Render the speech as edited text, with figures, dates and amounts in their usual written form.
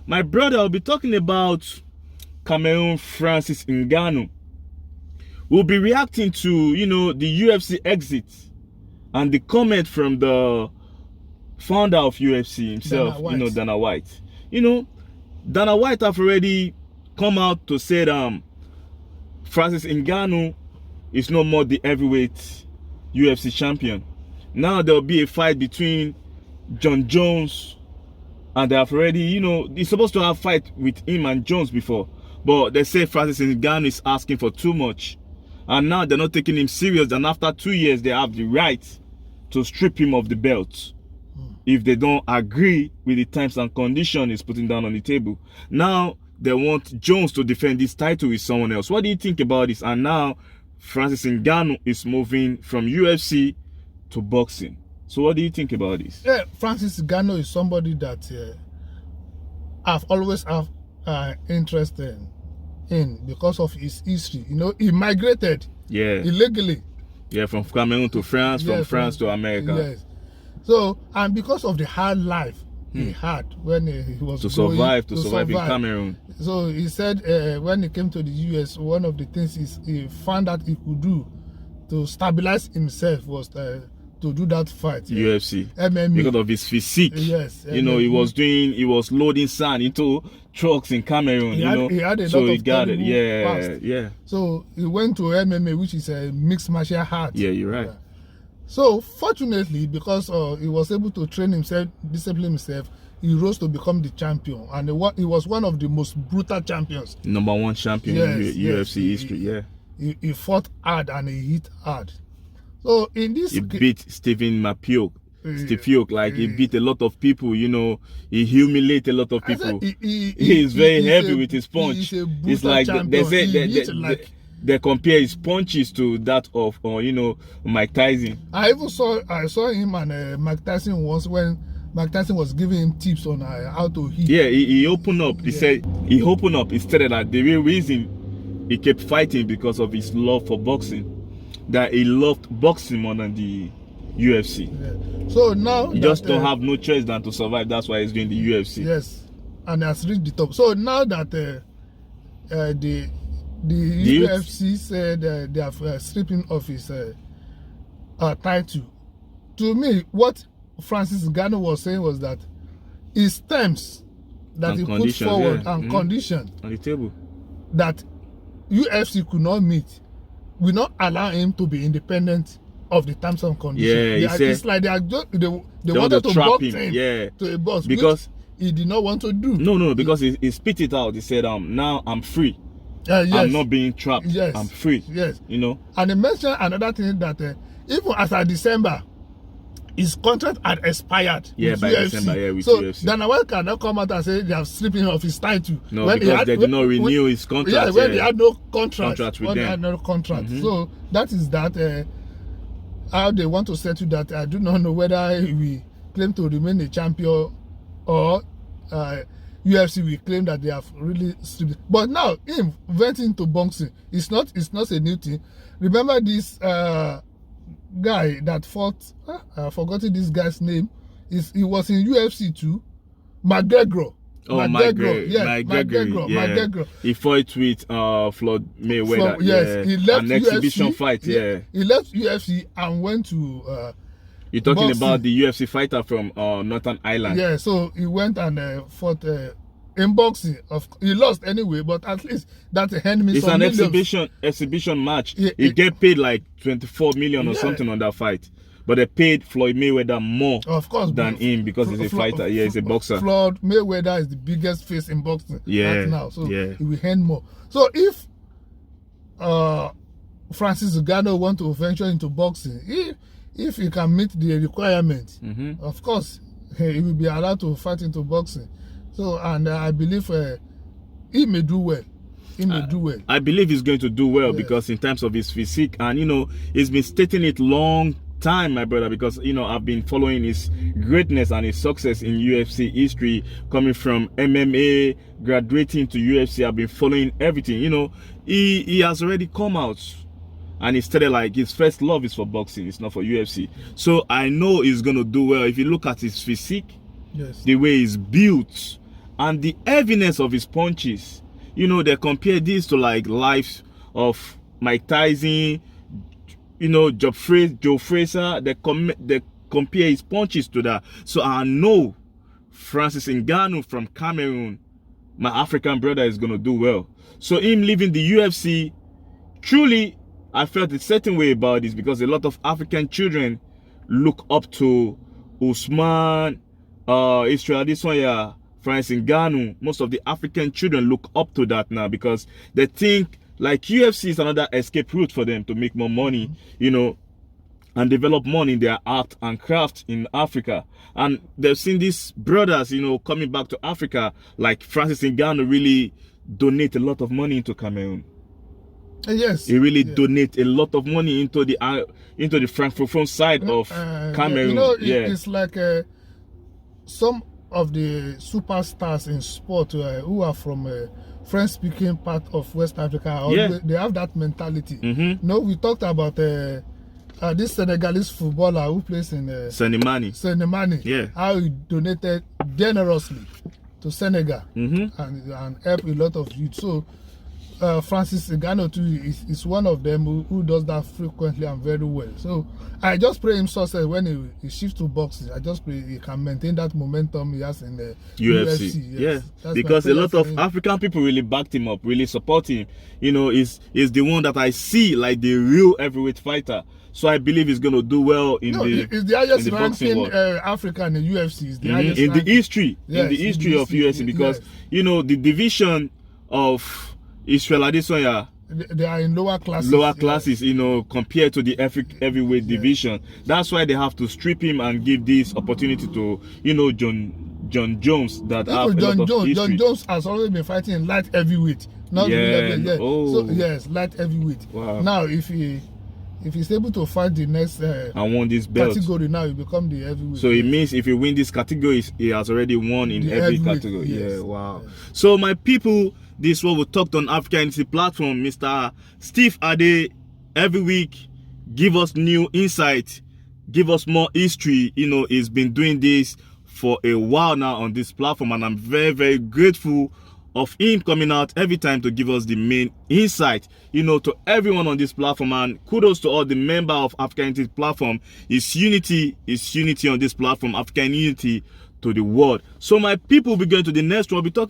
my brother, I'll be talking about Cameroon Francis Ngannou. We'll be reacting to, the UFC exit and the comment from the founder of UFC himself, Dana White. Dana White have already come out to say that Francis Ngannou is no more the heavyweight UFC champion. Now there'll be a fight between John Jones, and they have already, he's supposed to have a fight with him and Jones before, but they say Francis Ngannou is asking for too much, and now they're not taking him serious, and after 2 years they have the right to strip him of the belt if they don't agree with the terms and conditions he's putting down on the table. Now they want Jones to defend this title with someone else. What do you think about this? And now Francis Ngannou is moving from UFC to boxing. So what do you think about this? Yeah, Francis Ngannou is somebody that I've always have interest in because of his history. He migrated illegally. Yeah, from Cameroon to France, from France to America. Yes. So, and because of the hard life he had when he was to survive in Cameroon. So he said when he came to the US, one of the things he found that he could do to stabilize himself was to do that fight. UFC. MMA. Because of his physique. Yes. MMA. He was loading sand into trucks in Cameroon. He had a so lot he of got it. past. Yeah. So he went to MMA, which is a mixed martial art. Yeah, you're right. So fortunately, because he was able to train himself, discipline himself, he rose to become the champion, and he was one of the most brutal champions. #1 champion in UFC history. Yeah. He fought hard and he hit hard. So in this, he beat Stephen Mapiok. He beat a lot of people. He humiliated a lot of people. He is very heavy with his punch. It's like they say they compare his punches to that of Mike Tyson. I saw him and Mike Tyson once when Mike Tyson was giving him tips on how to hit. Yeah, he opened up. He said he opened up. He stated that the real reason he kept fighting because of his love for boxing. That he loved boxing more than the UFC. Yeah. So now he just don't have no choice than to survive. That's why he's doing the UFC. Yes, and has reached the top. So now that the UFC said they have stripping off his title. To me, what Francis Ngannou was saying was that his terms that he put forward and condition on the table that UFC could not meet will not allow him to be independent of the terms and conditions. Yeah, it's like they wanted to box him to a box because he did not want to do. No, because he spit it out. He said, now I'm free. Yes. I'm not being trapped. Yes. I'm free. Yes. And he mentioned another thing that even as of December, his contract had expired. Yeah, by UFC. December, with so UFC. Dana White cannot come out and say they have stripped him of his title. No, because they did not renew his contract. Yeah, when he had no contract with them. They had no contract. So that is that. How they want to settle that, I do not know whether we claim to remain a champion or UFC will claim that they have really stripped. But now him went into boxing. It's not a new thing. Remember this guy that fought, I've forgotten this guy's name. He was in UFC too. McGregor. Oh, McGregor. Yeah, McGregor. He fought with Floyd Mayweather. He left an UFC, exhibition fight. Yeah. He left UFC and went to. You're talking boxing. about the UFC fighter from Northern Ireland. Yeah, so he went and fought in boxing. He lost anyway, but at least that earned me some millions. It's an exhibition match. He get paid like 24 million or something on that fight. But they paid Floyd Mayweather more than him because he's a fighter. Yeah, he's a boxer. Floyd Mayweather is the biggest face in boxing right now. So he will earn more. So if Francis Ngannou want to venture into boxing, if he can meet the requirement, of course, he will be allowed to fight into boxing. So, and I believe he may do well. I believe he's going to do well because in terms of his physique, and he's been stating it long time, my brother, because I've been following his greatness and his success in UFC history, coming from MMA, graduating to UFC. I've been following everything. He has already come out and he stated like his first love is for boxing, it's not for UFC. So I know he's gonna do well. If you look at his physique, the way he's built, and the heaviness of his punches. You know, they compare this to like lives of Mike Tyson, you know, Joe Frazier. They compare his punches to that. So I know Francis Ngannou from Cameroon, my African brother, is gonna do well. So him leaving the UFC, truly, I felt a certain way about this, because a lot of African children look up to Usman, Israel Adesanya, Francis Ngannou. Most of the African children look up to that now, because they think like UFC is another escape route for them to make more money, you know, and develop money in their art and craft in Africa. And they've seen these brothers, you know, coming back to Africa, like Francis Ngannou really donate a lot of money into Cameroon. Yes, he really donate a lot of money into the francophone side of Cameroon. You know, it's like some of the superstars in sport who are from French-speaking part of West Africa. They have that mentality. You know, we talked about this Senegalese footballer who plays in Senemani. Yeah, how he donated generously to Senegal and helped a lot of youth. So Francis Ngannou too is one of them who does that frequently and very well. So I just pray him success when he shifts to boxing. I just pray he can maintain that momentum he has in the UFC. Yes. Because a lot of African people really backed him up, really support him. You know, is the one that I see like the real heavyweight fighter. So I believe he's going to do well in it's the highest ranking African in the UFC. It's the highest in the ranking. history, in the history of UFC, because you know the division of Israel Adesanya, they are in lower classes. You know, compared to the heavyweight division. That's why they have to strip him and give this opportunity to, you know, John Jones that have a lot of history. John Jones has always been fighting in light heavyweight, not heavyweight. So yes, light heavyweight. Wow. Now if he's able to fight the next and won this belt category, now he become the heavyweight. So it means if he win this category, he has already won in every category. Yes. Yeah, wow. Yes. So my people, this is what we talked on Africa Unity platform. Mr. Steve Ade, every week, give us new insight, give us more history. You know, he's been doing this for a while now on this platform, and I'm very, very grateful of him coming out every time to give us the main insight, you know, to everyone on this platform. And kudos to all the member of Africa Unity platform. It's unity on this platform, African Unity to the world. So my people will be going to the next one. We'll be talking